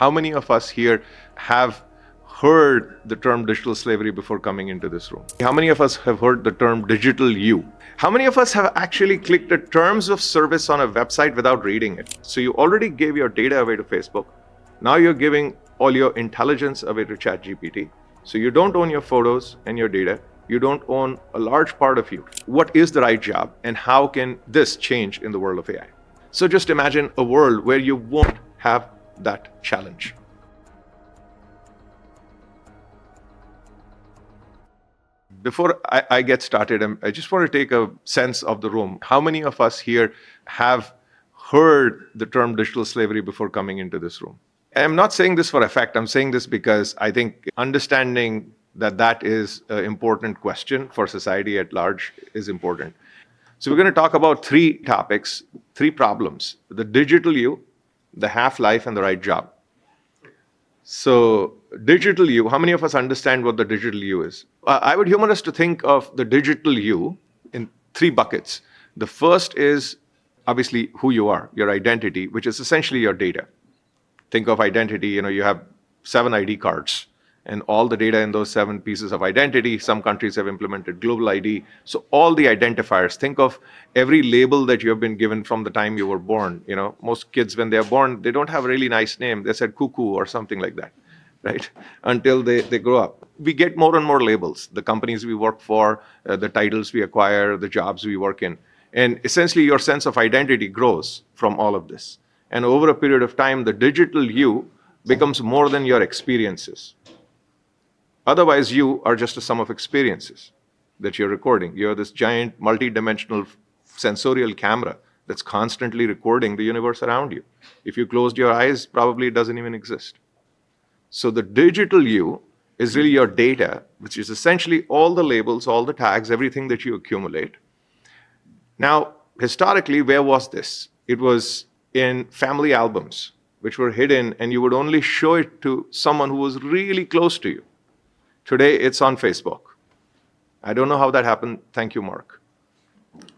How many of us here have heard the term digital slavery before coming into this room? How many of us have heard the term digital you? How many of us have actually clicked the terms of service on a website without reading it? So you already gave your data away to Facebook. Now you're giving all your intelligence away to ChatGPT. So you don't own your photos and your data. You don't own a large part of you. What is the right job, and how can this change in the world of AI? So just imagine a world where you won't have that challenge. Before I get started, I just want to take a sense of the room. How many of us here have heard the term digital slavery before coming into this room? I'm not saying this for effect. I'm saying this because I think understanding that is an important question for society at large is important. So we're going to talk about three topics, three problems: the digital you, the half-life, and the right job. So digital you, how many of us understand what the digital you is? I would humor us to think of the digital you in three buckets. The first is obviously who you are, your identity, which is essentially your data. Think of identity, you have 7 ID cards and all the data in those 7 pieces of identity. Some countries have implemented global ID. So all the identifiers, think of every label that you have been given from the time you were born. Most kids, when they're born, they don't have a really nice name. They said cuckoo or something like that, right? Until they grow up. We get more and more labels, the companies we work for, the titles we acquire, the jobs we work in. And essentially your sense of identity grows from all of this. And over a period of time, the digital you becomes more than your experiences. Otherwise, you are just a sum of experiences that you're recording. You're this giant multi-dimensional sensorial camera that's constantly recording the universe around you. If you closed your eyes, probably it doesn't even exist. So the digital you is really your data, which is essentially all the labels, all the tags, everything that you accumulate. Now, historically, where was this? It was in family albums, which were hidden, and you would only show it to someone who was really close to you. Today, it's on Facebook. I don't know how that happened. Thank you, Mark.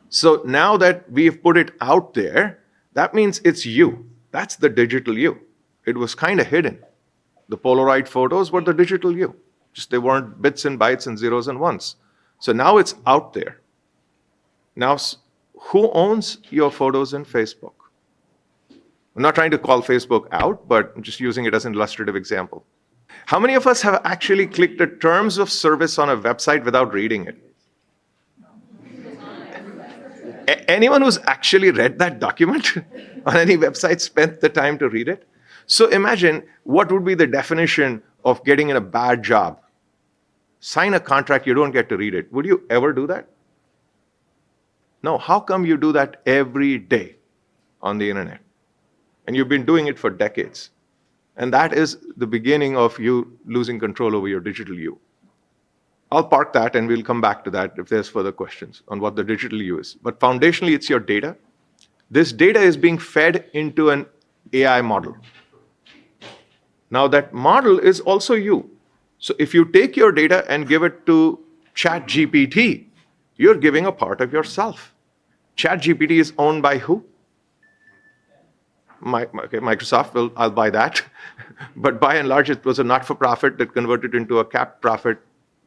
So now that we've put it out there, that means it's you. That's the digital you. It was kind of hidden. The Polaroid photos were the digital you. Just they weren't bits and bytes and zeros and ones. So now it's out there. Now, who owns your photos in Facebook? I'm not trying to call Facebook out, but I'm just using it as an illustrative example. How many of us have actually clicked the terms of service on a website without reading it? Anyone who's actually read that document on any website spent the time to read it? So imagine what would be the definition of getting in a bad job. Sign a contract, you don't get to read it. Would you ever do that? No. How come you do that every day on the internet? And you've been doing it for decades. And that is the beginning of you losing control over your digital you. I'll park that and we'll come back to that if there's further questions on what the digital you is. But foundationally, it's your data. This data is being fed into an AI model. Now that model is also you. So if you take your data and give it to ChatGPT, you're giving a part of yourself. ChatGPT is owned by who? Okay, Microsoft, well, I'll buy that. But by and large, it was a not-for-profit that converted into a capped profit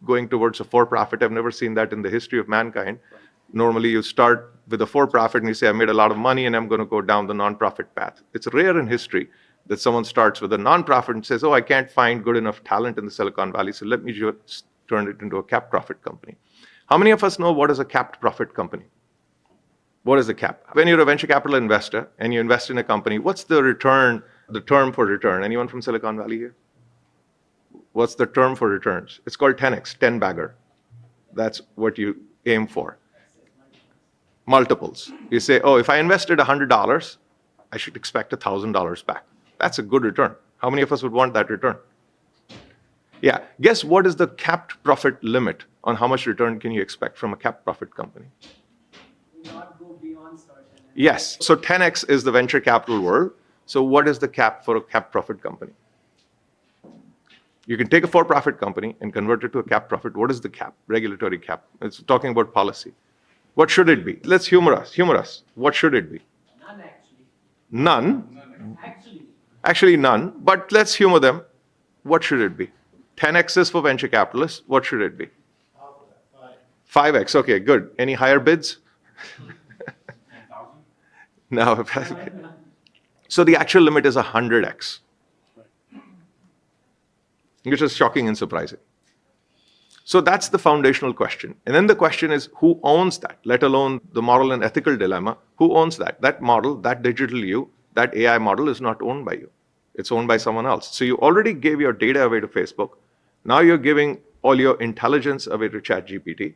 going towards a for-profit. I've never seen that in the history of mankind. Normally, you start with a for-profit and you say, I made a lot of money and I'm going to go down the non-profit path. It's rare in history that someone starts with a non-profit and says, oh, I can't find good enough talent in the Silicon Valley, so let me just turn it into a capped profit company. How many of us know what is a capped profit company? What is the cap? When you're a venture capital investor and you invest in a company, what's the return, the term for return? Anyone from Silicon Valley here? What's the term for returns? It's called 10x, 10-bagger. That's what you aim for. Multiples. You say, oh, if I invested $100, I should expect $1,000 back. That's a good return. How many of us would want that return? Yeah. Guess what is the capped profit limit on how much return can you expect from a capped profit company? Not go beyond certain. Yes. So 10x is the venture capital world. So what is the cap for a capped profit company? You can take a for-profit company and convert it to a capped profit. What is the cap? Regulatory cap. It's talking about policy. What should it be? Let's humor us. Humor us. What should it be? None, actually. None? Actually. Actually, none, but let's humor them. What should it be? 10x's for venture capitalists. What should it be? 5x. Okay, good. Any higher bids? No. So the actual limit is 100x, which is shocking and surprising. So that's the foundational question. And then the question is, who owns that? Let alone the moral and ethical dilemma. Who owns that? That model, that digital you, that AI model is not owned by you. It's owned by someone else. So you already gave your data away to Facebook. Now you're giving all your intelligence away to ChatGPT.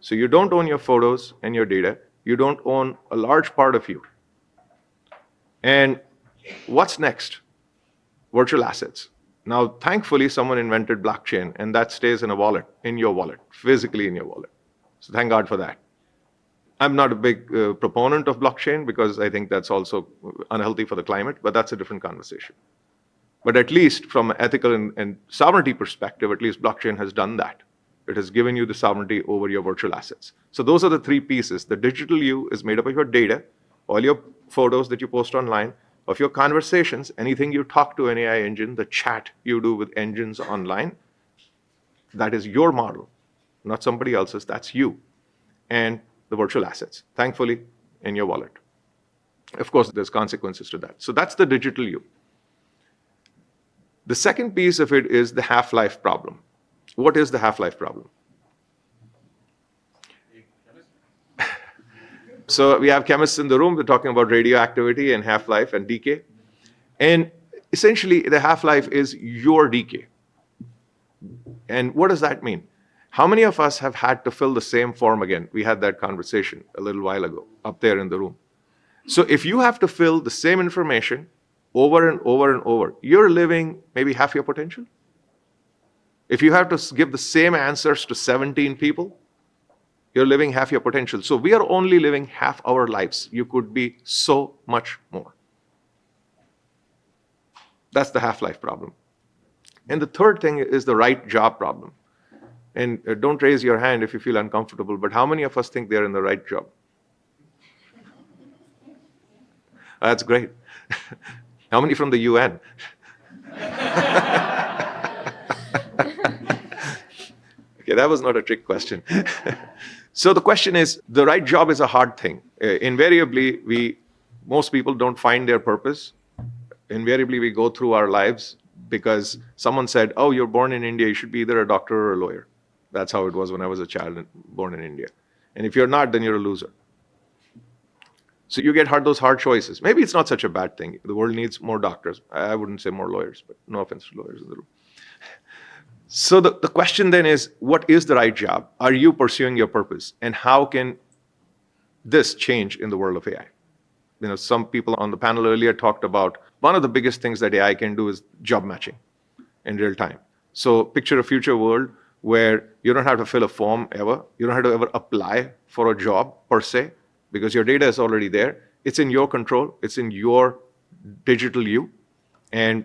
So you don't own your photos and your data. You don't own a large part of you. And what's next? Virtual assets. Now, thankfully, someone invented blockchain, and that stays in a wallet, in your wallet, physically in your wallet. So thank God for that. I'm not a big proponent of blockchain because I think that's also unhealthy for the climate, but that's a different conversation. But at least from an ethical and sovereignty perspective, at least blockchain has done that. It has given you the sovereignty over your virtual assets. So those are the three pieces. The digital you is made up of your data, all your photos that you post online, of your conversations, anything you talk to an AI engine, the chat you do with engines online, that is your model, not somebody else's, that's you. And the virtual assets, thankfully, in your wallet. Of course, there's consequences to that. So that's the digital you. The second piece of it is the half-life problem. What is the half-life problem? So we have chemists in the room, they're talking about radioactivity and half-life and decay. And essentially, the half-life is your decay. And what does that mean? How many of us have had to fill the same form again? We had that conversation a little while ago, up there in the room. So if you have to fill the same information over and over and over, you're living maybe half your potential. If you have to give the same answers to 17 people, you're living half your potential. So we are only living half our lives. You could be so much more. That's the half-life problem. And the third thing is the right job problem. And don't raise your hand if you feel uncomfortable, but how many of us think they're in the right job? That's great. How many from the UN? Okay, that was not a trick question. So the question is, the right job is a hard thing. Invariably, most people don't find their purpose. Invariably, we go through our lives because someone said, oh, you're born in India, you should be either a doctor or a lawyer. That's how it was when I was a child born in India. And if you're not, then you're a loser. So you get those hard choices. Maybe it's not such a bad thing. The world needs more doctors. I wouldn't say more lawyers, but no offense to lawyers in the room. So the question then is, what is the right job? Are you pursuing your purpose? And how can this change in the world of AI? Some people on the panel earlier talked about one of the biggest things that AI can do is job matching in real time. So picture a future world where you don't have to fill a form ever. You don't have to ever apply for a job per se because your data is already there. It's in your control. It's in your digital you. And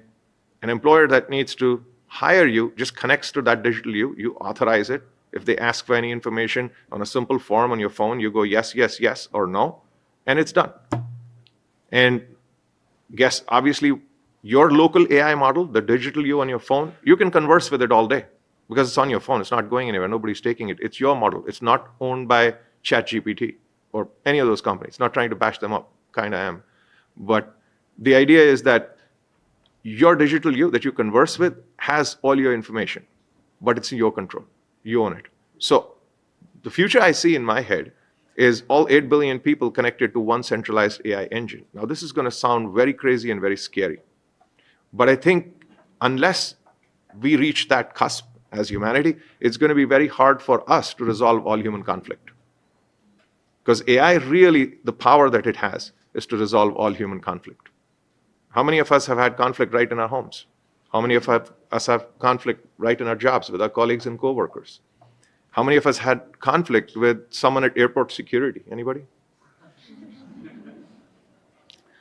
an employer that needs to hire you just connects to that digital you. You authorize it. If they ask for any information on a simple form on your phone, you go yes, yes, yes, or no, and it's done. And guess, obviously, your local AI model, the digital you on your phone, you can converse with it all day because it's on your phone. It's not going anywhere. Nobody's taking it. It's your model. It's not owned by ChatGPT or any of those companies. Not trying to bash them up. Kind of am. But the idea is that your digital you that you converse with has all your information, but it's in your control. You own it. So the future I see in my head is all 8 billion people connected to one centralized AI engine. Now, this is going to sound very crazy and very scary. But I think unless we reach that cusp as humanity, it's going to be very hard for us to resolve all human conflict. Because AI really, the power that it has is to resolve all human conflict. How many of us have had conflict right in our homes? How many of us have conflict right in our jobs with our colleagues and coworkers? How many of us had conflict with someone at airport security? Anybody?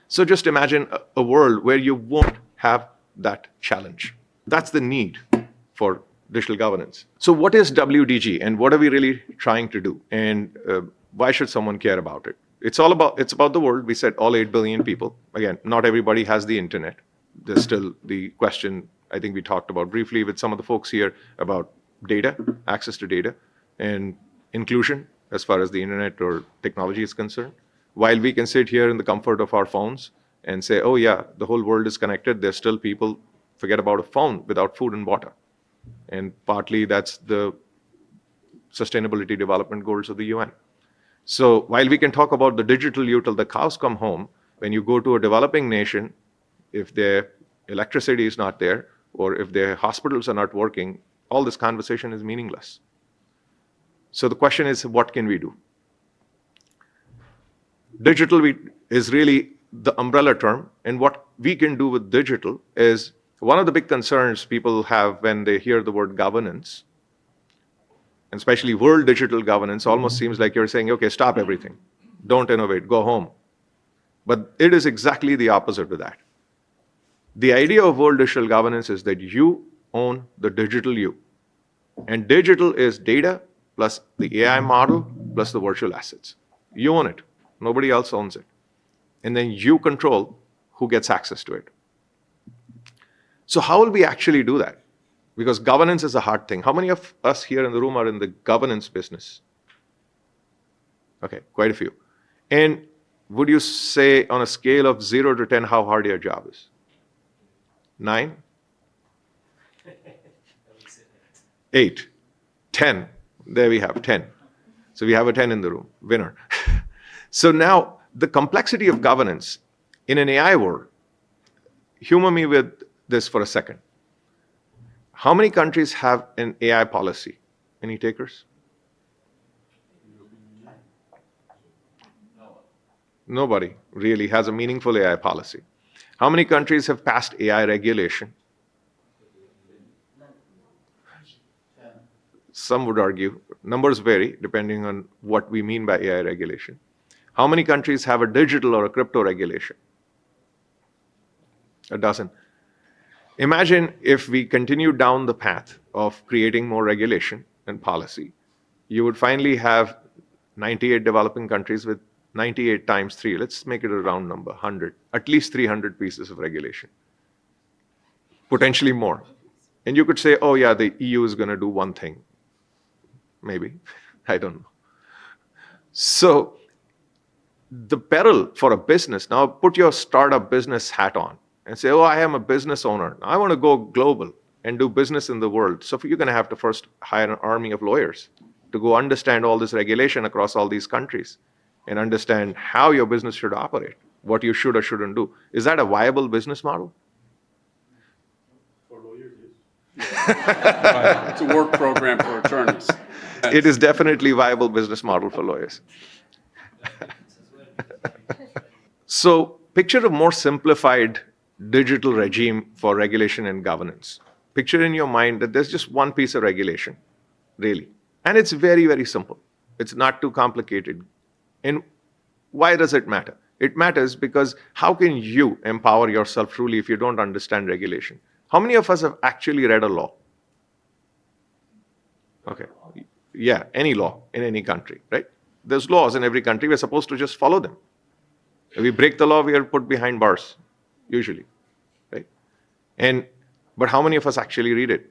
So just imagine a world where you won't have that challenge. That's the need for digital governance. So what is WDG and what are we really trying to do? And why should someone care about it? It's about the world. We said all 8 billion people. Again, not everybody has the internet. there's still the question, I think we talked about briefly with some of the folks here about data, access to data, and inclusion as far as the internet or technology is concerned. While we can sit here in the comfort of our phones and say, oh yeah, the whole world is connected, there's still people forget about a phone without food and water. And partly that's the sustainability development goals of the UN. So while we can talk about the digital you till the cows come home, when you go to a developing nation, if their electricity is not there, or if their hospitals are not working, all this conversation is meaningless. So the question is, what can we do? Digital is really the umbrella term, and what we can do with digital is one of the big concerns people have when they hear the word governance, and especially world digital governance, almost seems like you're saying, okay, stop everything. Don't innovate, go home. But it is exactly the opposite of that. The idea of world digital governance is that you own the digital you. And digital is data plus the AI model plus the virtual assets. You own it. Nobody else owns it. And then you control who gets access to it. So how will we actually do that? Because governance is a hard thing. How many of us here in the room are in the governance business? Okay, quite a few. And would you say on a scale of 0 to 10 how hard your job is? 9? 8? 10? There we have 10. So we have a 10 in the room, winner. So now the complexity of governance in an AI world, humor me with this for a second. How many countries have an AI policy? Any takers? Nobody really has a meaningful AI policy. How many countries have passed AI regulation? Some would argue. Numbers vary depending on what we mean by AI regulation. How many countries have a digital or a crypto regulation? A dozen. Imagine if we continued down the path of creating more regulation and policy, you would finally have 98 developing countries with 98 times 3. Let's make it a round number, 100. At least 300 pieces of regulation. Potentially more. And you could say, oh yeah, the EU is going to do one thing. Maybe. I don't know. So the peril for a business, now put your startup business hat on and say, oh, I am a business owner. I want to go global and do business in the world. So you're going to have to first hire an army of lawyers to go understand all this regulation across all these countries and understand how your business should operate, what you should or shouldn't do. Is that a viable business model? For lawyers, yes. It's a work program for attorneys. It is definitely a viable business model for lawyers. So picture a more simplified digital regime for regulation and governance. Picture in your mind that there's just one piece of regulation, really. And it's very, very simple. It's not too complicated. And why does it matter? It matters because how can you empower yourself truly if you don't understand regulation? How many of us have actually read a law? Okay. Yeah, any law in any country, right? There's laws in every country. We're supposed to just follow them. If we break the law, we are put behind bars, usually, right? But how many of us actually read it?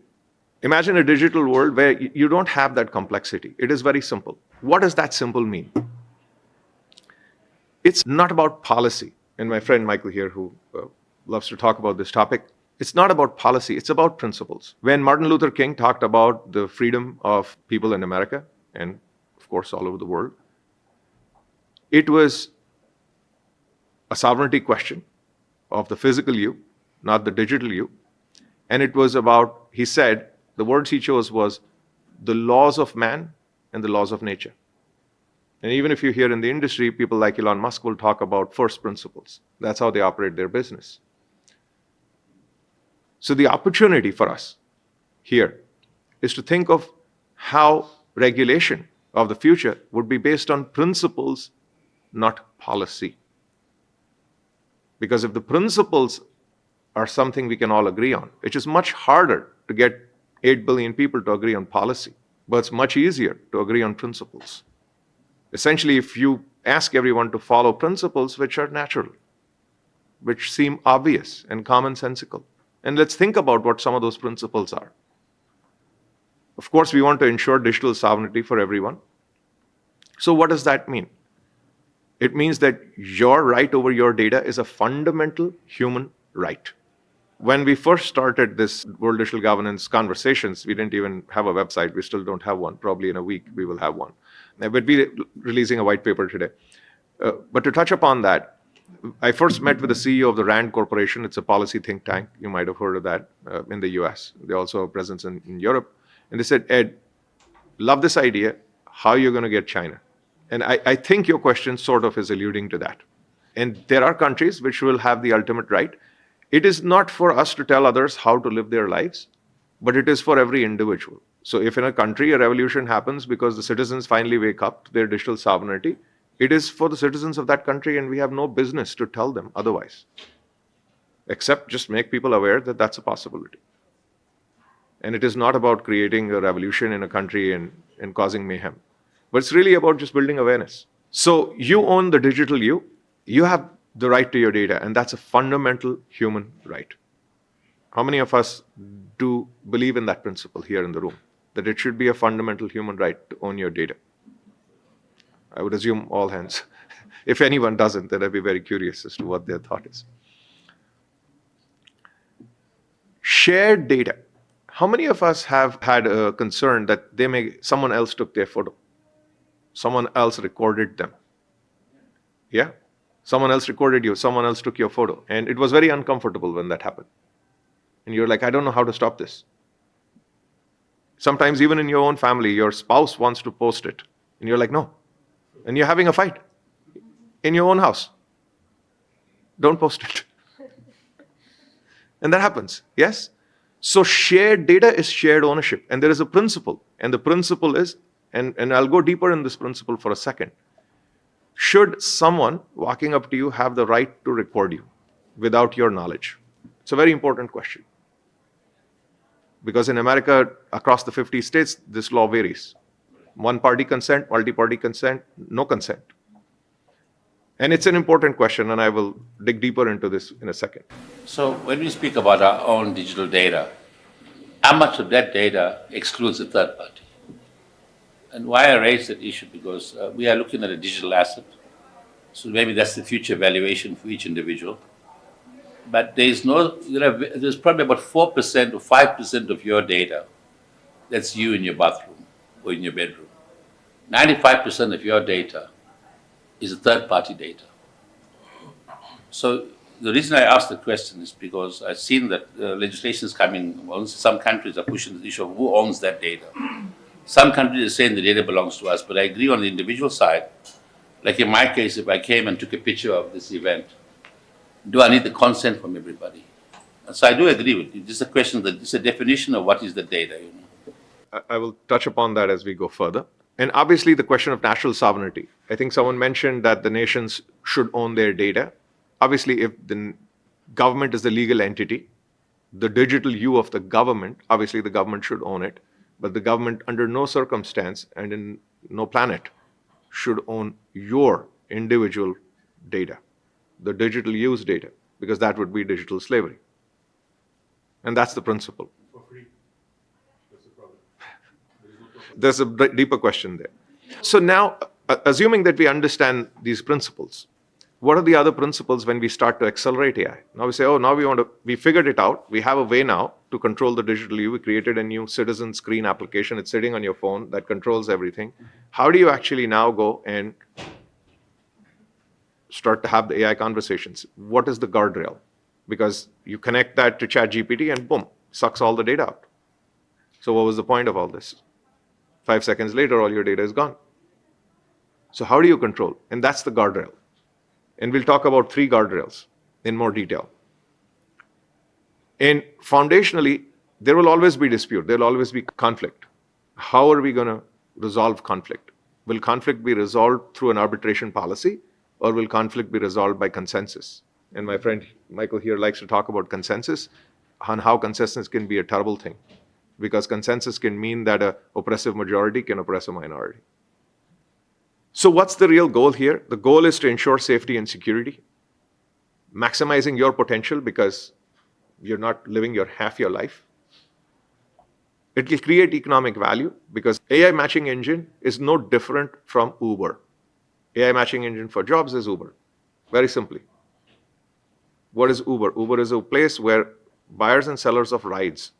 Imagine a digital world where you don't have that complexity. It is very simple. What does that simple mean? It's not about policy. And my friend Michael here, who loves to talk about this topic, it's not about policy, it's about principles. When Martin Luther King talked about the freedom of people in America, and of course all over the world, it was a sovereignty question of the physical you, not the digital you. And it was about, he said, the words he chose was the laws of man and the laws of nature. And even if you hear in the industry, people like Elon Musk will talk about first principles. That's how they operate their business. So the opportunity for us here is to think of how regulation of the future would be based on principles, not policy. Because if the principles are something we can all agree on, it is much harder to get 8 billion people to agree on policy, but it's much easier to agree on principles. Essentially, if you ask everyone to follow principles which are natural, which seem obvious and commonsensical. And let's think about what some of those principles are. Of course, we want to ensure digital sovereignty for everyone. So what does that mean? It means that your right over your data is a fundamental human right. When we first started this World Digital Governance conversations, we didn't even have a website. We still don't have one. Probably in a week, we will have one. But we're releasing a white paper today. But to touch upon that, I first met with the CEO of the RAND Corporation. It's a policy think tank. You might have heard of that in the US. They also have a presence in Europe. And they said, Ed, love this idea. How are you going to get China? And I think your question sort of is alluding to that. And there are countries which will have the ultimate right. It is not for us to tell others how to live their lives, but it is for every individual. So if in a country a revolution happens because the citizens finally wake up to their digital sovereignty, it is for the citizens of that country, and we have no business to tell them otherwise, except just make people aware that that's a possibility. And it is not about creating a revolution in a country and causing mayhem, but it's really about just building awareness. So you own the digital you. You have the right to your data, and that's a fundamental human right. How many of us do believe in that principle here in the room, that it should be a fundamental human right to own your data? I would assume all hands. If anyone doesn't, then I'd be very curious as to what their thought is. Shared data. How many of us have had a concern that someone else took their photo? Someone else recorded them. Yeah? Someone else recorded you, someone else took your photo. And it was very uncomfortable when that happened. And you're like, I don't know how to stop this. Sometimes even in your own family, your spouse wants to post it. And you're like, no. And you're having a fight in your own house. Don't post it. And that happens, yes? So shared data is shared ownership. And there is a principle. And the principle is, and I'll go deeper in this principle for a second. Should someone walking up to you have the right to record you without your knowledge? It's a very important question. Because in America, across the 50 states, this law varies. One-party consent, multi-party consent, no consent. And it's an important question, and I will dig deeper into this in a second. So when we speak about our own digital data, how much of that data excludes a third party? And why I raise that issue, because we are looking at a digital asset. So maybe that's the future valuation for each individual. But there's probably about 4% or 5% of your data that's you in your bathroom or in your bedroom. 95% of your data is third-party data. So the reason I asked the question is because I've seen that legislation is coming. Well, some countries are pushing the issue of who owns that data. Some countries are saying the data belongs to us, but I agree on the individual side. Like in my case, if I came and took a picture of this event, do I need the consent from everybody? And so I do agree with you. This is a question that it's a definition of what is the data. I will touch upon that as we go further. And obviously the question of national sovereignty. I think someone mentioned that the nations should own their data. Obviously, if the government is the legal entity, the digital you of the government, obviously the government should own it. But the government under no circumstance and in no planet should own your individual data, the digital use data, because that would be digital slavery. And that's the principle. For free. That's the problem. There's a deeper question there. So now, assuming that we understand these principles, what are the other principles when we start to accelerate AI? Now we say, oh, now we figured it out. We have a way now to control the digital you. We created a new citizen screen application. It's sitting on your phone that controls everything. How do you actually now go and start to have the AI conversations? What is the guardrail? Because you connect that to ChatGPT and boom, sucks all the data out. So what was the point of all this? 5 seconds later, all your data is gone. So how do you control? And that's the guardrail. And we'll talk about 3 guardrails in more detail. And foundationally, there will always be dispute. There will always be conflict. How are we going to resolve conflict? Will conflict be resolved through an arbitration policy, or will conflict be resolved by consensus? And my friend Michael here likes to talk about consensus, on how consensus can be a terrible thing, because consensus can mean that an oppressive majority can oppress a minority. So what's the real goal here? The goal is to ensure safety and security. maximizing your potential because you're not living your half your life. It will create economic value because AI matching engine is no different from Uber. AI matching engine for jobs is Uber, very simply. What is Uber? Uber is a place where buyers and sellers of rides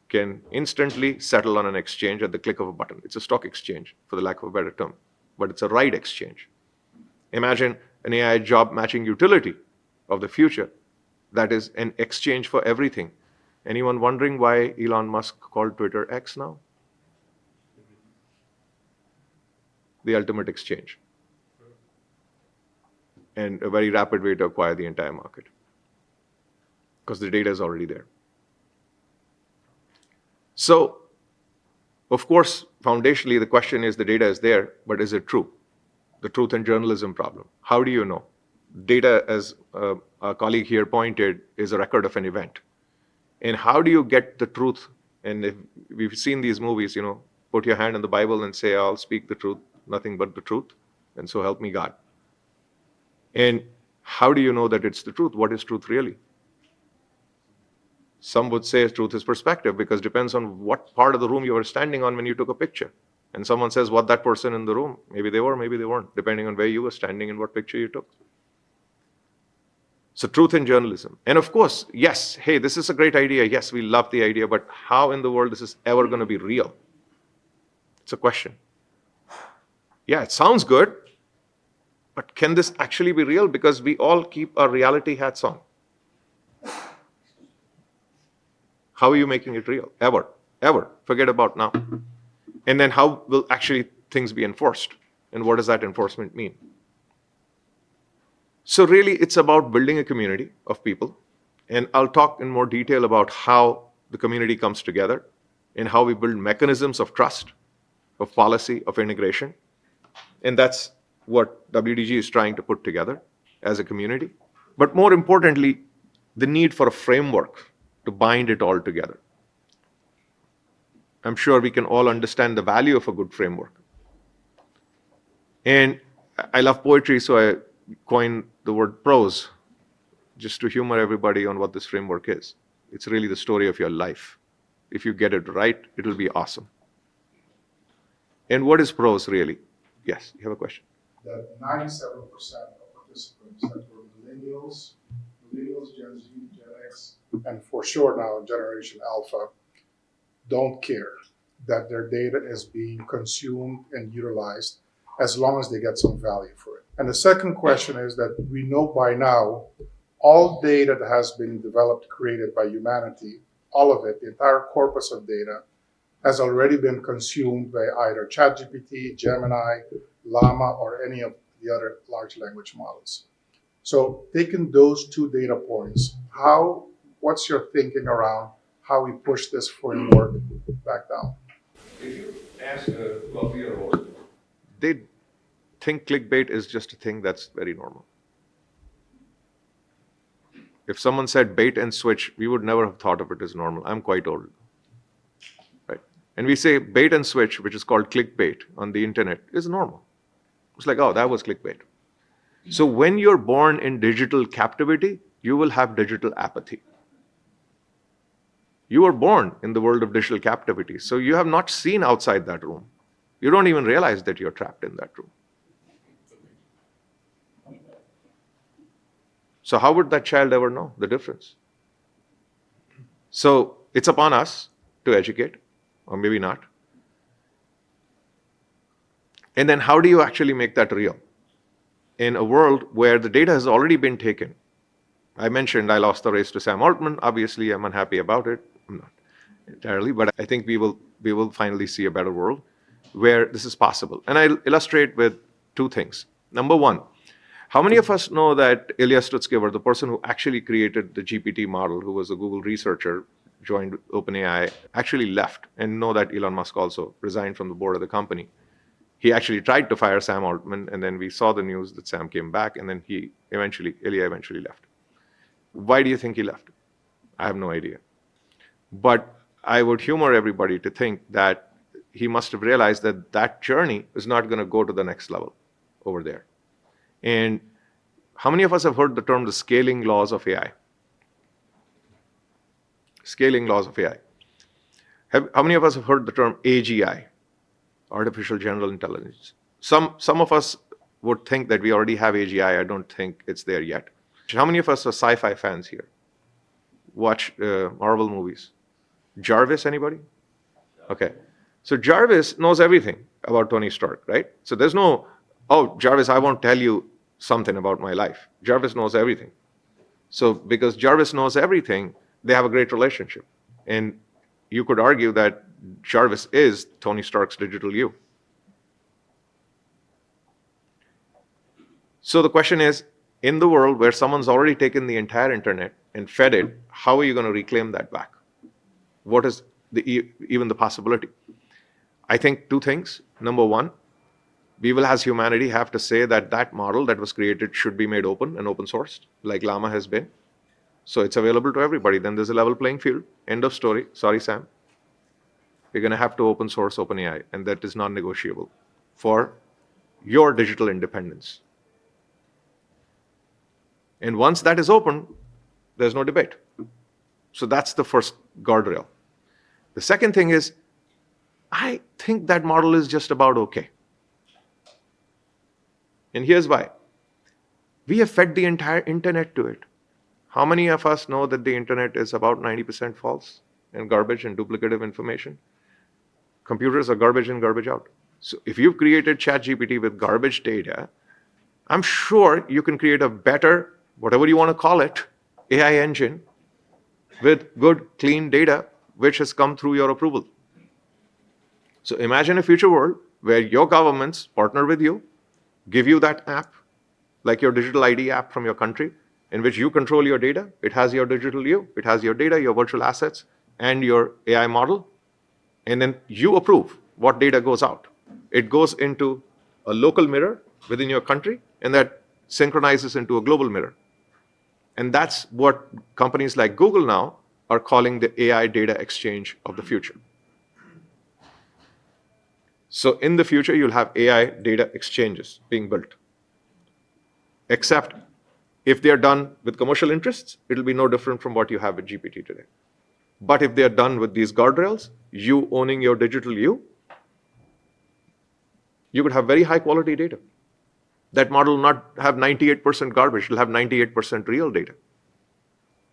can instantly settle on an exchange at the click of a button. It's a stock exchange, for the lack of a better term, but it's a ride exchange. Imagine an AI job matching utility of the future that is an exchange for everything. Anyone wondering why Elon Musk called Twitter X now? The ultimate exchange. And a very rapid way to acquire the entire market because the data is already there. So, of course, foundationally, the question is the data is there, but is it true? The truth and journalism problem. How do you know? Data, as our colleague here pointed, is a record of an event. And how do you get the truth? And if we've seen these movies, put your hand in the Bible and say, I'll speak the truth, nothing but the truth, and so help me God. And how do you know that it's the truth? What is truth really? Some would say truth is perspective because it depends on what part of the room you were standing on when you took a picture. And someone says what that person in the room, maybe they were, maybe they weren't, depending on where you were standing and what picture you took. So truth in journalism. And of course, yes, hey, this is a great idea. Yes, we love the idea, but how in the world this is ever going to be real? It's a question. Yeah, it sounds good, but can this actually be real? Because we all keep our reality hats on. How are you making it real? Ever. Forget about now. And then how will actually things be enforced? And what does that enforcement mean? So really, it's about building a community of people. And I'll talk in more detail about how the community comes together and how we build mechanisms of trust, of policy, of integration. And that's what WDG is trying to put together as a community. But more importantly, the need for a framework to bind it all together. I'm sure we can all understand the value of a good framework. And I love poetry, so I coined the word prose just to humor everybody on what this framework is. It's really the story of your life. If you get it right, it'll be awesome. And what is prose really? Yes, you have a question? That 97% of participants that were millennials, Gen Z, Gen X, and for sure now Generation Alpha, don't care that their data is being consumed and utilized as long as they get some value for it. And the second question is that we know by now all data that has been developed, created by humanity, all of it, the entire corpus of data, has already been consumed by either ChatGPT, Gemini, Llama, or any of the other large language models. So taking those two data points, what's your thinking around how we push this framework back down? If you ask a 12-year-old, they think clickbait is just a thing that's very normal. If someone said bait and switch, we would never have thought of it as normal. I'm quite old. Right? And we say bait and switch, which is called clickbait on the internet, is normal. It's like, oh, that was clickbait. So when you're born in digital captivity, you will have digital apathy. You were born in the world of digital captivity, so you have not seen outside that room. You don't even realize that you're trapped in that room. So how would that child ever know the difference? So it's upon us to educate, or maybe not. And then how do you actually make that real? In a world where the data has already been taken. I mentioned I lost the race to Sam Altman. Obviously, I'm unhappy about it. I'm not entirely, but I think we will finally see a better world where this is possible. And I'll illustrate with two things. Number one, how many of us know that Ilya Stutzkever, the person who actually created the GPT model, who was a Google researcher, joined OpenAI, actually left, and know that Elon Musk also resigned from the board of the company. He actually tried to fire Sam Altman, and then we saw the news that Sam came back, and then Ilya eventually left. Why do you think he left? I have no idea. But I would humor everybody to think that he must have realized that that journey is not going to go to the next level over there. And How many of us have heard the term the scaling laws of AI? Scaling laws of AI. How many of us have heard the term AGI, artificial general intelligence? Some of us would think that we already have AGI. I don't think it's there yet. How many of us are sci-fi fans here? Watch Marvel movies. Jarvis, anybody? Okay. So Jarvis knows everything about Tony Stark, right? So there's no, oh, Jarvis, I won't tell you something about my life. Jarvis knows everything. So because Jarvis knows everything, they have a great relationship. And you could argue that Jarvis is Tony Stark's digital you. So the question is, in the world where someone's already taken the entire internet and fed it, how are you going to reclaim that back? What is even the possibility? I think two things. Number one, we will as humanity have to say that that model that was created should be made open and open sourced, like Llama has been. So it's available to everybody. Then there's a level playing field. End of story. Sorry, Sam. We're going to have to open source OpenAI, and that is non-negotiable for your digital independence. And once that is open, there's no debate. So that's the first guardrail. The second thing is, I think that model is just about okay. And here's why. We have fed the entire internet to it. How many of us know that the internet is about 90% false and garbage and duplicative information? Computers are garbage in, garbage out. So if you've created ChatGPT with garbage data, I'm sure you can create a better, whatever you want to call it, AI engine with good, clean data, which has come through your approval. So imagine a future world where your governments partner with you, give you that app, like your digital ID app from your country, in which you control your data. It has your digital you, it has your data, your virtual assets, and your AI model. And then you approve what data goes out. It goes into a local mirror within your country, and that synchronizes into a global mirror. And that's what companies like Google now are calling the AI data exchange of the future. So in the future, you'll have AI data exchanges being built. Except if they're done with commercial interests, it'll be no different from what you have with GPT today. But if they're done with these guardrails, you owning your digital you could have very high quality data. That model will not have 98% garbage, it'll have 98% real data.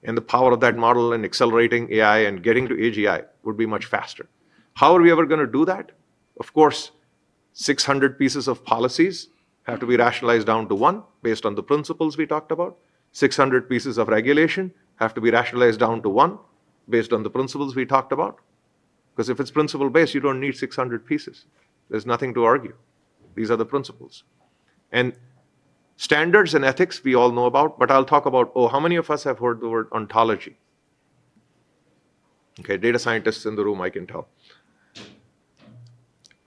And the power of that model and accelerating AI and getting to AGI would be much faster. How are we ever going to do that? Of course, 600 pieces of policies have to be rationalized down to one based on the principles we talked about. 600 pieces of regulation have to be rationalized down to one based on the principles we talked about. Because if it's principle based, you don't need 600 pieces. There's nothing to argue. These are the principles. And standards and ethics we all know about, but I'll talk about, how many of us have heard the word ontology? Okay, data scientists in the room, I can tell.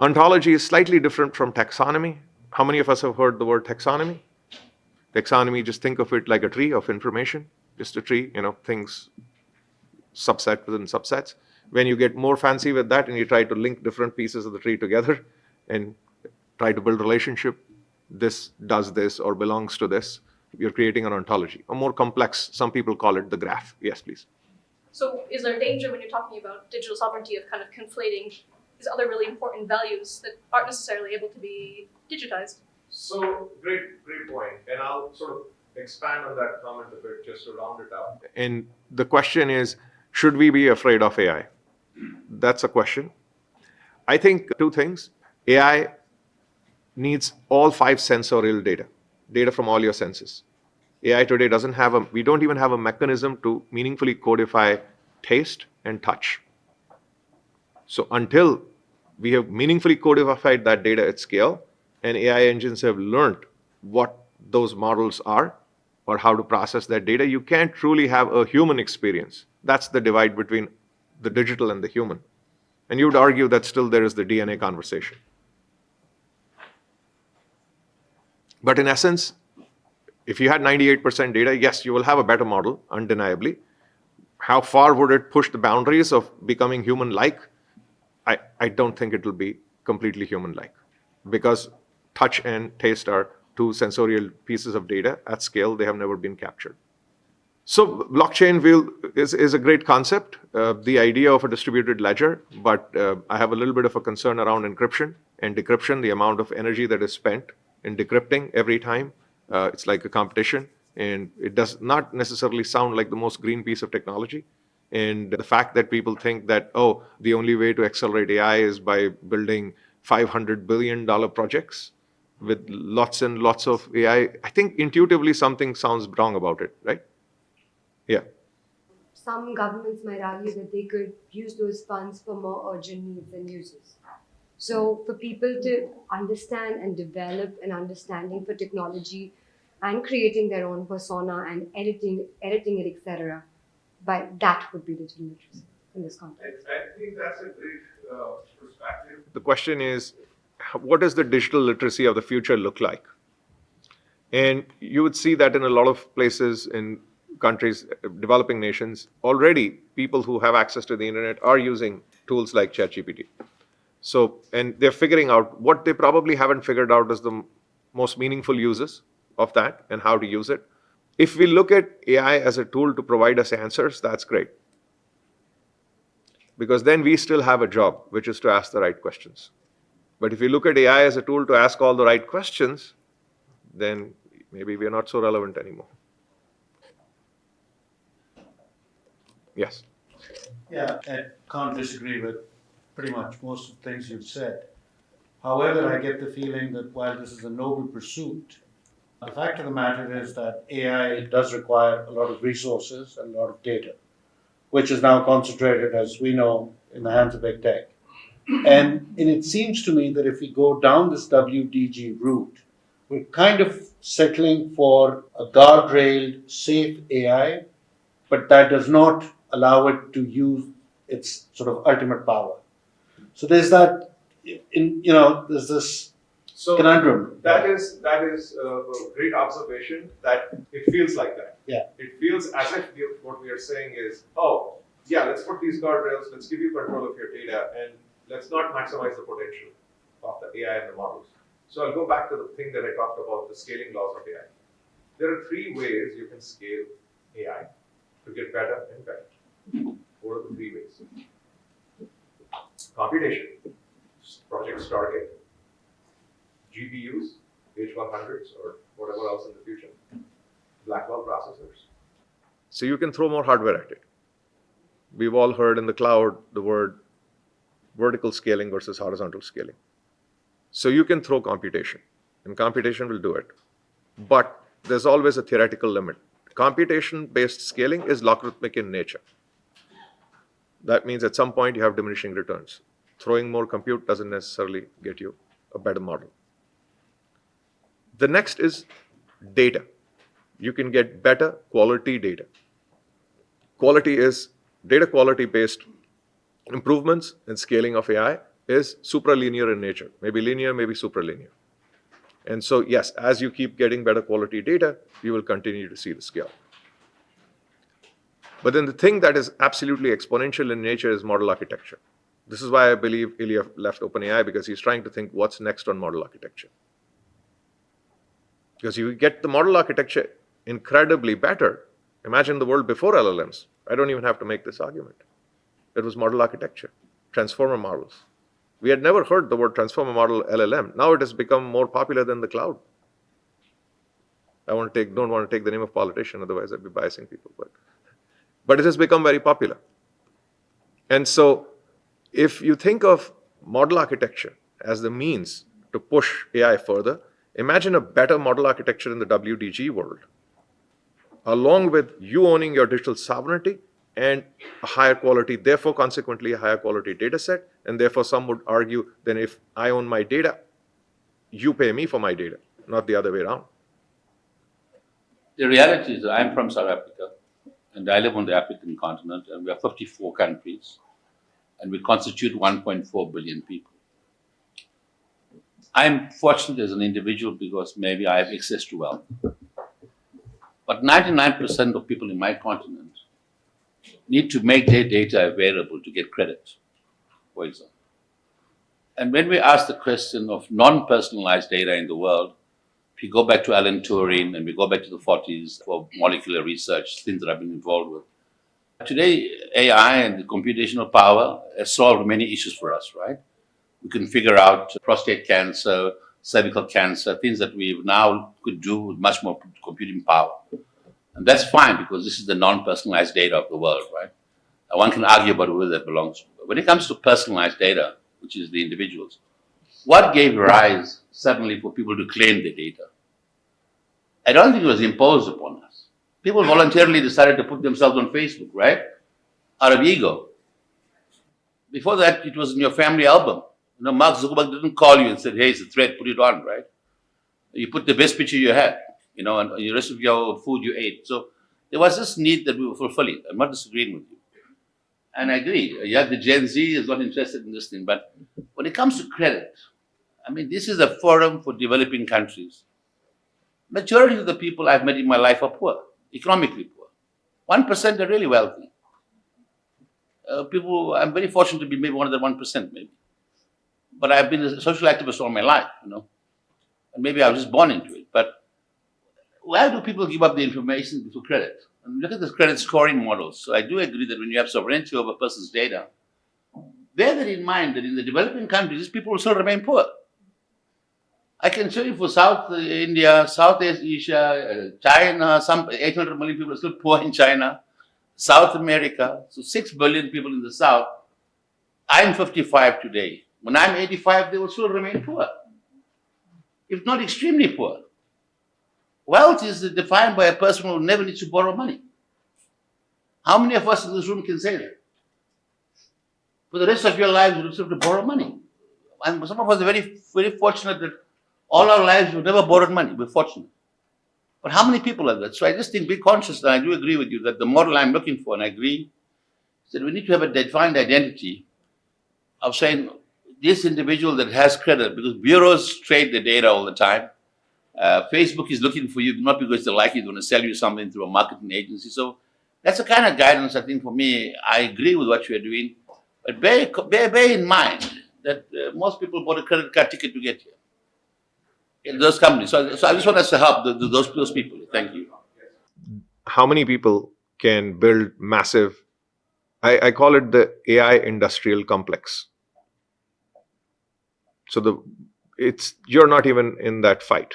Ontology is slightly different from taxonomy. How many of us have heard the word taxonomy? Taxonomy, just think of it like a tree of information, just a tree, things subset within subsets. When you get more fancy with that and you try to link different pieces of the tree together and try to build relationship, this does this or belongs to this, you're creating an ontology. A more complex, some people call it the graph. Yes, please. So is there a danger when you're talking about digital sovereignty of kind of conflating these other really important values that aren't necessarily able to be digitized? So great point. And I'll sort of expand on that comment a bit just to round it out. And the question is, should we be afraid of AI? That's a question. I think two things. AI needs all 5 sensorial data from all your senses. AI today we don't even have a mechanism to meaningfully codify taste and touch. So until we have meaningfully codified that data at scale, and AI engines have learned what those models are or how to process that data, you can't truly have a human experience. That's the divide between the digital and the human. And you would argue that still there is the DNA conversation. But in essence, if you had 98% data, yes, you will have a better model, undeniably. How far would it push the boundaries of becoming human-like? I don't think it will be completely human-like, because touch and taste are to sensorial pieces of data at scale. They have never been captured. So blockchain is a great concept, the idea of a distributed ledger, but I have a little bit of a concern around encryption and decryption, the amount of energy that is spent in decrypting every time. It's like a competition, and it does not necessarily sound like the most green piece of technology. And the fact that people think that, oh, the only way to accelerate AI is by building $500 billion projects with lots and lots of AI, I think intuitively something sounds wrong about it, right? Yeah. Some governments might argue that they could use those funds for more urgent needs and uses. So for people to understand and develop an understanding for technology and creating their own persona and editing it, etc., that would be digital literacy in this context. I think that's a great perspective. The question is, what does the digital literacy of the future look like? And you would see that in a lot of places in countries, developing nations, already people who have access to the internet are using tools like ChatGPT. So, and they're figuring out what they probably haven't figured out is the most meaningful uses of that and how to use it. If we look at AI as a tool to provide us answers, that's great. Because then we still have a job, which is to ask the right questions. But if you look at AI as a tool to ask all the right questions, then maybe we are not so relevant anymore. Yes. Yeah, I can't disagree with pretty much most of the things you've said. However, I get the feeling that while this is a noble pursuit, the fact of the matter is that AI does require a lot of resources and a lot of data, which is now concentrated, as we know, in the hands of big tech. And it seems to me that if we go down this WDG route, we're kind of settling for a guardrailed, safe AI, but that does not allow it to use its sort of ultimate power. So there's that, there's this conundrum. That is a great observation that it feels like that. Yeah. It feels as if what we are saying is, oh, yeah, let's put these guardrails, let's give you control of your data, and let's not maximize the potential of the AI and the models. So I'll go back to the thing that I talked about, the scaling laws of AI. There are three ways you can scale AI to get better and better. What are the three ways? Computation, Project Stargate, GPUs, H100s, or whatever else in the future, Blackwell processors. So you can throw more hardware at it. We've all heard in the cloud the word vertical scaling versus horizontal scaling. So you can throw computation, and computation will do it. But there's always a theoretical limit. Computation-based scaling is logarithmic in nature. That means at some point you have diminishing returns. Throwing more compute doesn't necessarily get you a better model. The next is data. You can get better quality data. Quality is data quality-based improvements and scaling of AI is supralinear in nature, maybe linear, maybe supralinear. And so, yes, as you keep getting better quality data, you will continue to see the scale. But then the thing that is absolutely exponential in nature is model architecture. This is why I believe Ilya left OpenAI, because he's trying to think what's next on model architecture. Because you get the model architecture incredibly better. Imagine the world before LLMs. I don't even have to make this argument. It was model architecture, transformer models. We had never heard the word transformer model LLM. Now it has become more popular than the cloud. I don't want to take the name of politician, otherwise I'd be biasing people. But it has become very popular. And so if you think of model architecture as the means to push AI further, imagine a better model architecture in the WDG world, along with you owning your digital sovereignty and a higher quality, therefore consequently a higher quality data set, and therefore some would argue then if I own my data, you pay me for my data, not the other way around. The reality is that I'm from South Africa, and I live on the African continent, and we are 54 countries, and we constitute 1.4 billion people. I'm fortunate as an individual because maybe I have access to wealth. But 99% of people in my continent need to make their data available to get credit, for example. And when we ask the question of non-personalized data in the world, If you go back to Alan Turing and we go back to the 40s for molecular research, things that I've been involved with. Today, AI and the computational power has solved many issues for us, right? We can figure out prostate cancer, cervical cancer, things that we now could do with much more computing power. And that's fine because this is the non-personalized data of the world, right? One can argue about where that belongs to. But when it comes to personalized data, which is the individuals, what gave rise suddenly for people to claim the data? I don't think it was imposed upon us. People voluntarily decided to put themselves on Facebook, right? Out of ego. Before that, it was in your family album. Mark Zuckerberg didn't call you and said, hey, it's a threat, put it on, right? You put the best picture you had, and the rest of your food you ate. So there was this need that we were fulfilling. I'm not disagreeing with you. And I agree. Yeah, the Gen Z is not interested in this thing. But when it comes to credit, I mean, this is a forum for developing countries. Majority of the people I've met in my life are poor, economically poor. 1% are really wealthy. I'm very fortunate to be maybe one of the 1%, maybe. But I've been a social activist all my life, And maybe I was just born into it. But why do people give up the information for credit? And look at the credit scoring models. So I do agree that when you have sovereignty over a person's data, bear that in mind that in the developing countries, these people will still remain poor. I can show you for South India, Southeast Asia, China, some 800 million people are still poor in China, South America, so 6 billion people in the South. I'm 55 today. When I'm 85, they will still remain poor, if not extremely poor. Wealth is defined by a person who never needs to borrow money. How many of us in this room can say that? For the rest of your lives, you will have to borrow money. And some of us are very, very fortunate that all our lives we've never borrowed money. We're fortunate. But how many people are that? So I just think be conscious, and I do agree with you that the model I'm looking for, and I agree, is that we need to have a defined identity of saying this individual that has credit, because bureaus trade the data all the time. Facebook is looking for you, not because they're likely going to sell you something through a marketing agency. So that's the kind of guidance I think for me. I agree with what you're doing, but bear in mind that most people bought a credit card ticket to get here. In those companies. So I just want us to help those people. Thank you. How many people can build massive, I call it the AI industrial complex. So you're not even in that fight.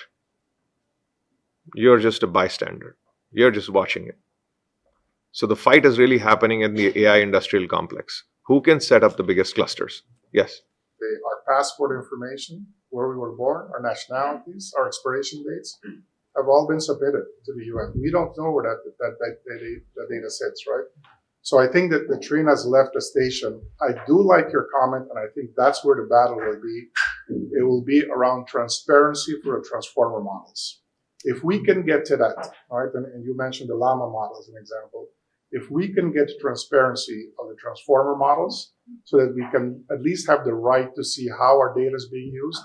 You're just a bystander. You're just watching it. So the fight is really happening in the AI industrial complex. Who can set up the biggest clusters? Yes. Our passport information, where we were born, our nationalities, our expiration dates, have all been submitted to the UN. We don't know where that data sits, right? So I think that the train has left the station. I do like your comment, and I think that's where the battle will be. It will be around transparency for the transformer models. If we can get to that, right, and you mentioned the Llama model as an example, if we can get to transparency of the transformer models so that we can at least have the right to see how our data is being used,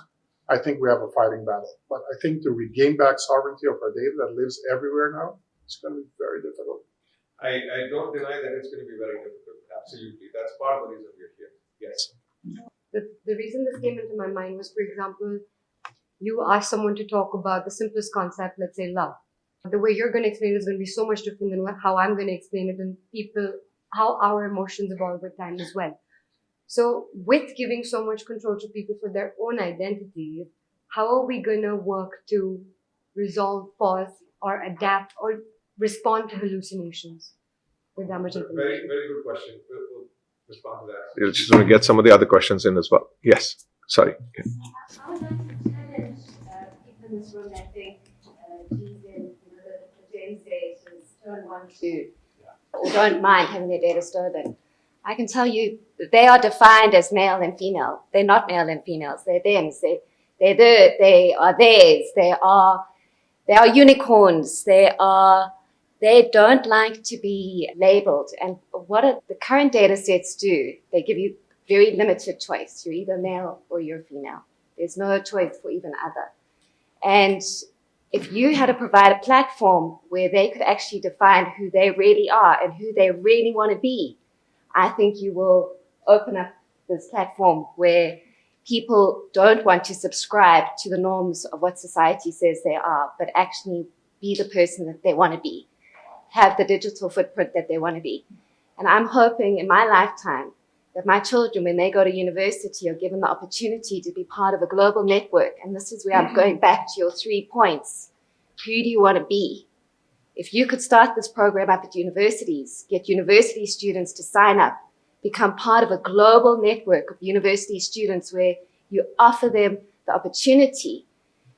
I think we have a fighting battle. But I think to regain back sovereignty of our data that lives everywhere now, it's going to be very difficult. I don't deny that it's going to be very difficult. Absolutely. That's part of the reason we're here. Yes. The reason this came into my mind was, for example, you ask someone to talk about the simplest concept, let's say love. The way you're going to explain it is going to be so much different than how I'm going to explain it, and how our emotions evolve with time as well. So with giving so much control to people for their own identity, how are we going to work to resolve, pause, or adapt, or respond to hallucinations with that much information? Very, very good question. We'll respond to that. You're just going to get some of the other questions in as well. Yes. Sorry. I would like to challenge people in this room that think the Gen Z don't want to or don't mind having their data stolen. I can tell you that they are defined as male and female. They're not male and females. They're them. They are theirs. They are unicorns. They don't like to be labeled. And what the current data sets do, they give you very limited choice. You're either male or you're female. There's no choice for even other. And if you had to provide a platform where they could actually define who they really are and who they really want to be, I think you will open up this platform where people don't want to subscribe to the norms of what society says they are, but actually be the person that they want to be, have the digital footprint that they want to be. And I'm hoping in my lifetime that my children, when they go to university, are given the opportunity to be part of a global network. And this is where I'm going back to your 3 points. Who do you want to be? If you could start this program up at universities, get university students to sign up, become part of a global network of university students where you offer them the opportunity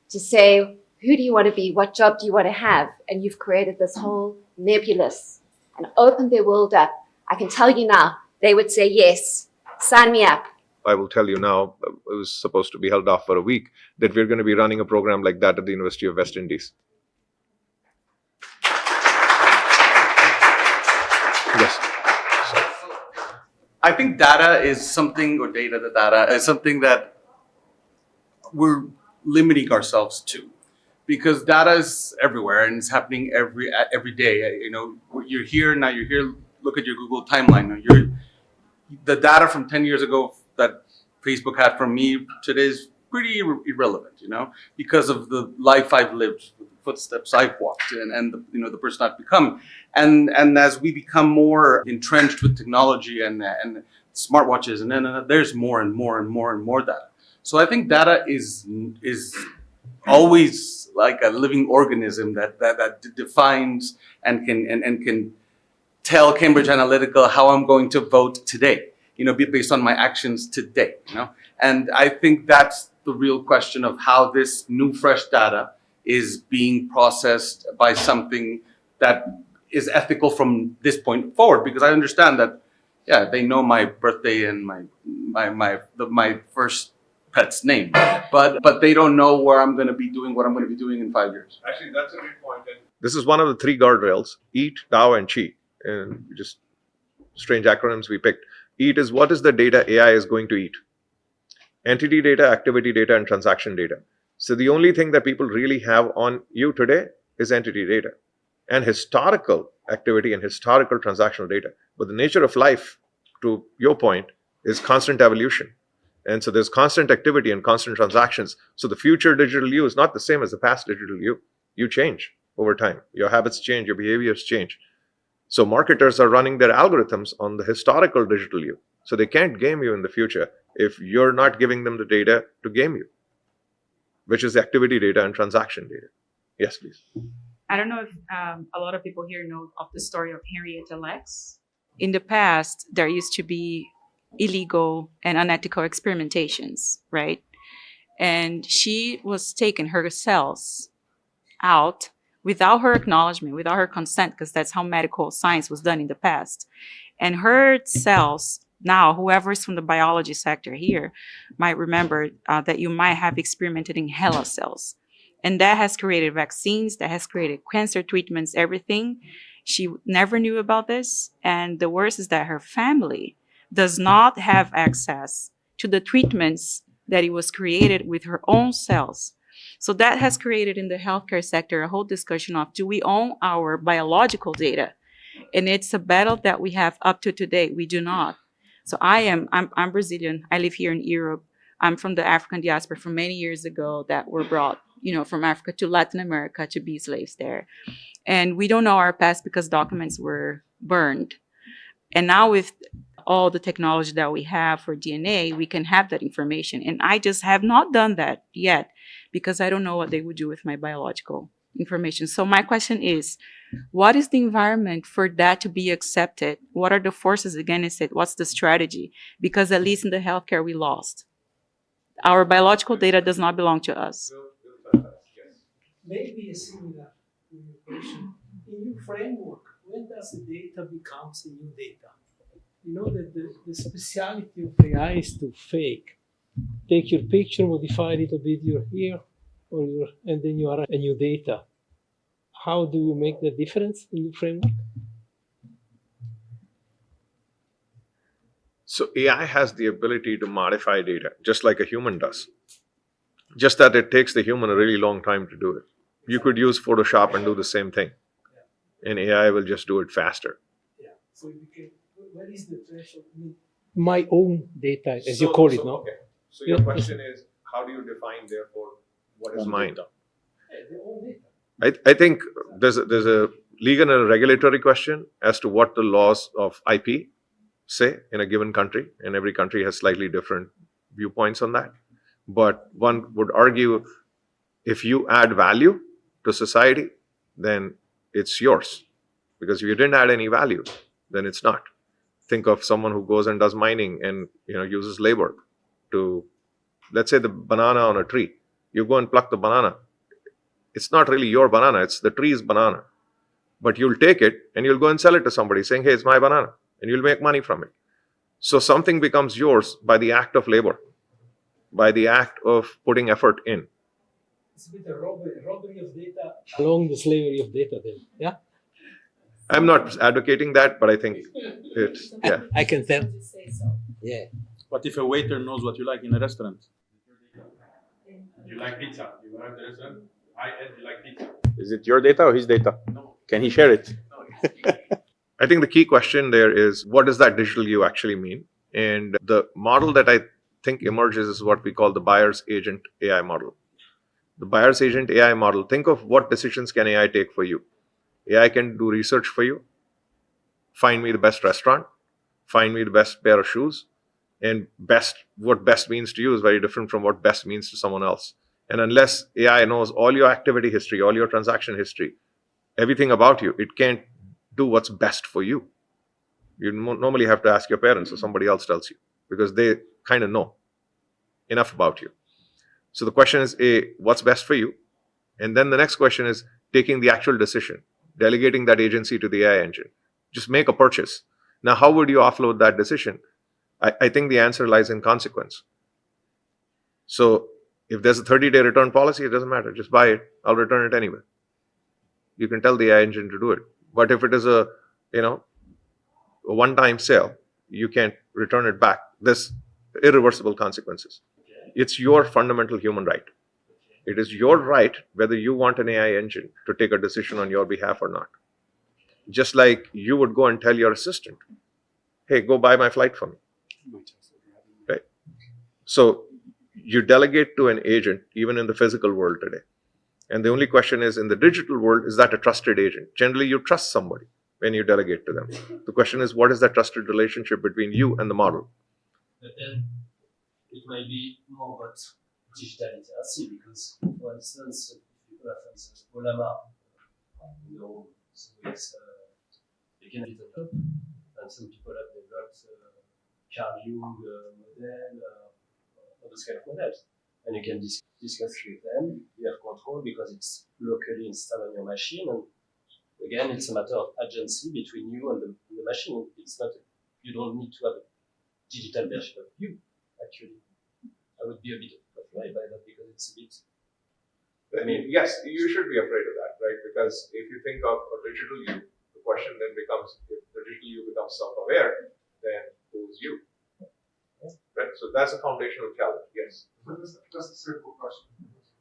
to say, who do you want to be? What job do you want to have? And you've created this whole nebulous and opened their world up. I can tell you now, they would say, yes, sign me up. I will tell you now, it was supposed to be held off for a week, that we're going to be running a program like that at the University of West Indies. Yes. I think data is something, or the data is something that we're limiting ourselves to, because data is everywhere and it's happening every day. You know, you're here now. You're here. Look at your Google timeline. The data from 10 years ago that Facebook had from me today is pretty irrelevant. You know, because of the life I've lived, the footsteps I've walked, and the person I've become. And as we become more entrenched with technology and smartwatches, and then there's more and more and more and more data. So I think data is always like a living organism that defines and can tell Cambridge Analytica how I'm going to vote today. You know, based on my actions today. You know, and I think that's the real question of how this new fresh data is being processed by something that is ethical from this point forward, because I understand that, yeah, they know my birthday and my first pet's name, but they don't know where I'm going to be doing what I'm going to be doing in 5 years. Actually, that's a great point. This is one of the 3 guardrails: eat, DAO, and chi. And just strange acronyms we picked. Eat is what is the data AI is going to eat. Entity data, activity data, and transaction data. So the only thing that people really have on you today is entity data and historical activity and historical transactional data. But the nature of life, to your point, is constant evolution. And so there's constant activity and constant transactions. So the future digital you is not the same as the past digital you. You change over time. Your habits change, your behaviors change. So marketers are running their algorithms on the historical digital you. So they can't game you in the future if you're not giving them the data to game you, which is activity data and transaction data. Yes, please. I don't know if a lot of people here know of the story of Henrietta Lacks. In the past, there used to be illegal and unethical experimentations, right? And she was taking her cells out without her acknowledgement, without her consent, because that's how medical science was done in the past. And her cells, now, whoever is from the biology sector here might remember that you might have experimented in HeLa cells. And that has created vaccines, that has created cancer treatments, everything. She never knew about this. And the worst is that her family does not have access to the treatments that it was created with her own cells. So that has created in the healthcare sector a whole discussion of, do we own our biological data? And it's a battle that we have up to today. We do not. So I'm Brazilian. I live here in Europe. I'm from the African diaspora from many years ago that were brought, from Africa to Latin America to be slaves there. And we don't know our past because documents were burned. And now with all the technology that we have for DNA, we can have that information. And I just have not done that yet because I don't know what they would do with my biological information. So my question is, what is the environment for that to be accepted? What are the forces against it? What's the strategy? Because at least in the healthcare, we lost. Our biological data does not belong to us. Maybe a similar question. In your framework, when does the data becomes the new data? You know that the speciality of AI is to fake. Take your picture, modify a little bit your hair, and then you are a new data. How do you make the difference in your framework? So AI has the ability to modify data just like a human does. Just that it takes the human a really long time to do it. You could use Photoshop and do the same thing. And AI will just do it faster. Yeah. So what is the threshold? My own data, as you call it, no? Okay. So your question is, how do you define, therefore, what is mine? I think there's a legal and a regulatory question as to what the laws of IP say in a given country, and every country has slightly different viewpoints on that. But one would argue if you add value to society, then it's yours. Because if you didn't add any value, then it's not. Think of someone who goes and does mining and uses labor to, let's say, the banana on a tree. You go and pluck the banana. It's not really your banana, it's the tree's banana. But you'll take it and you'll go and sell it to somebody saying, hey, it's my banana. And you'll make money from it. So something becomes yours by the act of labor, by the act of putting effort in. It's a bit of robbery of data along the slavery of data then, yeah? I'm not advocating that, but I think it's, yeah. I can tell. Yeah. What if a waiter knows what you like in a restaurant? You like pizza. You arrive at the restaurant. Hi, Ed, you like pizza. Is it your data or his data? No. Can he share it? I think the key question there is, what does that digital you actually mean? And the model that I think emerges is what we call the buyer's agent AI model. The buyer's agent AI model, think of what decisions can AI take for you. AI can do research for you, find me the best restaurant, find me the best pair of shoes, and what best means to you is very different from what best means to someone else. And unless AI knows all your activity history, all your transaction history, everything about you, it can't do what's best for you. You normally have to ask your parents or somebody else tells you, because they kind of know enough about you. So the question is, A, what's best for you? And then the next question is taking the actual decision, delegating that agency to the AI engine. Just make a purchase. Now, how would you offload that decision? I think the answer lies in consequence. So if there's a 30-day return policy, it doesn't matter. Just buy it. I'll return it anyway. You can tell the AI engine to do it. But if it is a one-time sale, you can't return it back. There's irreversible consequences. It's your fundamental human right. It is your right whether you want an AI engine to take a decision on your behalf or not. Just like you would go and tell your assistant, hey, go buy my flight for me. Right? So you delegate to an agent, even in the physical world today. And the only question is, in the digital world, is that a trusted agent? Generally, you trust somebody when you delegate to them. The question is, what is that trusted relationship between you and the model? But then it might be more about digital literacy, because, for instance, people have, for instance, Olama, so it's they can develop, and some people have developed Carl Jung model, all those kind of models. And you can discuss with them. You have control because it's locally installed on your machine. And again, it's a matter of agency between you and the machine. It's not, you don't need to have a digital version of you, actually. I would be a bit afraid by that because it's a bit. I mean, yes, you should be afraid of that, right? Because if you think of a digital you, the question then becomes, if the digital you becomes self-aware, then who's you? Right? So that's a foundational challenge, yes. But that's a simple question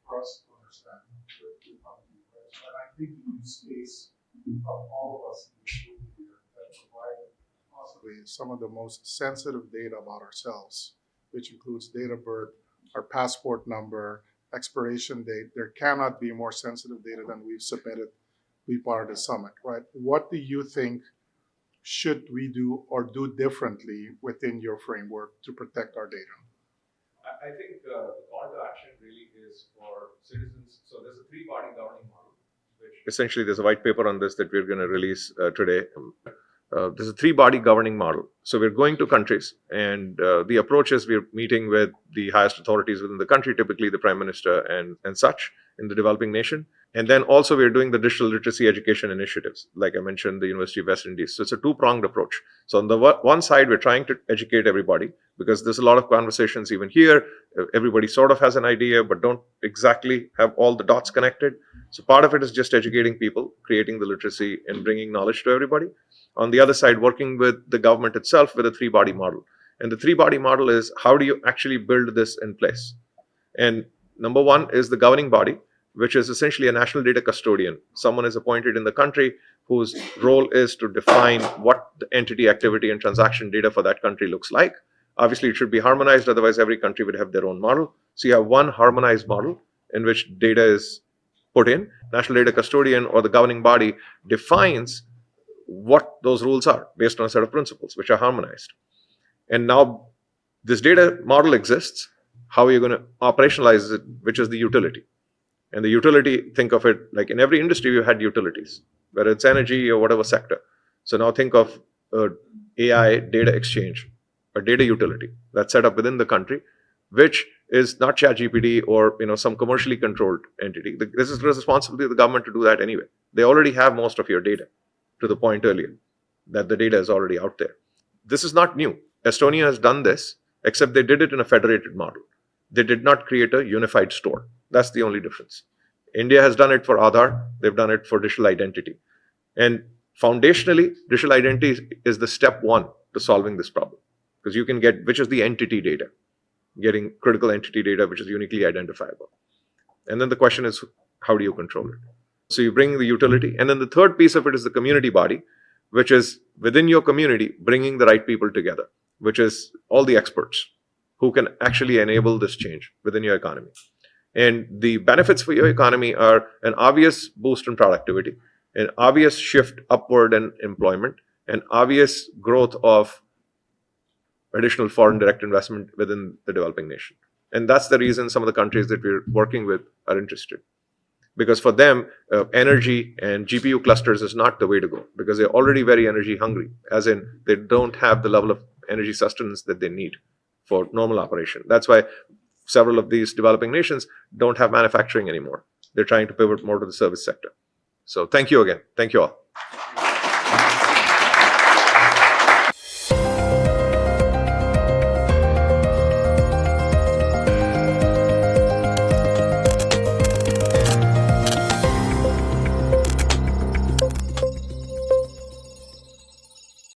for us to understand. And I think the use case of all of us in this room here that provide possibly some of the most sensitive data about ourselves, which includes date of birth, our passport number, expiration date. There cannot be more sensitive data than we've submitted to be part of the summit, right? What do you think should we do or do differently within your framework to protect our data? I think the call to action really is for citizens. So there's a three-body governing model, which essentially there's a white paper on this that we're going to release today. There's a three-body governing model. So we're going to countries, and the approach is we're meeting with the highest authorities within the country, typically the prime minister and such in the developing nation. And then also we're doing the digital literacy education initiatives, like I mentioned, the University of West Indies. So it's a two-pronged approach. So on the one side, we're trying to educate everybody, because there's a lot of conversations even here. Everybody sort of has an idea, but don't exactly have all the dots connected. So part of it is just educating people, creating the literacy and bringing knowledge to everybody. On the other side, working with the government itself with a three-body model. And the three-body model is, how do you actually build this in place? And number one is the governing body, which is essentially a national data custodian. Someone is appointed in the country whose role is to define what the entity, activity, and transaction data for that country looks like. Obviously, it should be harmonized, otherwise, every country would have their own model. So you have one harmonized model in which data is put in. National data custodian or the governing body defines what those rules are based on a set of principles which are harmonized. And now this data model exists. How are you going to operationalize it, which is the utility? And the utility, think of it like in every industry, you had utilities, whether it's energy or whatever sector. So now think of AI data exchange, a data utility that's set up within the country, which is not ChatGPT or some commercially controlled entity. This is the responsibility of the government to do that anyway. They already have most of your data, to the point earlier that the data is already out there. This is not new. Estonia has done this, except they did it in a federated model. They did not create a unified store. That's the only difference. India has done it for Aadhaar. They've done it for digital identity. And foundationally, digital identity is the step one to solving this problem. Because you can get, which is the entity data, getting critical entity data, which is uniquely identifiable. And then the question is, how do you control it? So you bring the utility. And then the third piece of it is the community body, which is within your community, bringing the right people together, which is all the experts who can actually enable this change within your economy. And the benefits for your economy are an obvious boost in productivity, an obvious shift upward in employment, an obvious growth of additional foreign direct investment within the developing nation. And that's the reason some of the countries that we're working with are interested. Because for them, energy and GPU clusters is not the way to go, because they're already very energy hungry, as in they don't have the level of energy sustenance that they need for normal operation. That's why several of these developing nations don't have manufacturing anymore. They're trying to pivot more to the service sector. So thank you again. Thank you all.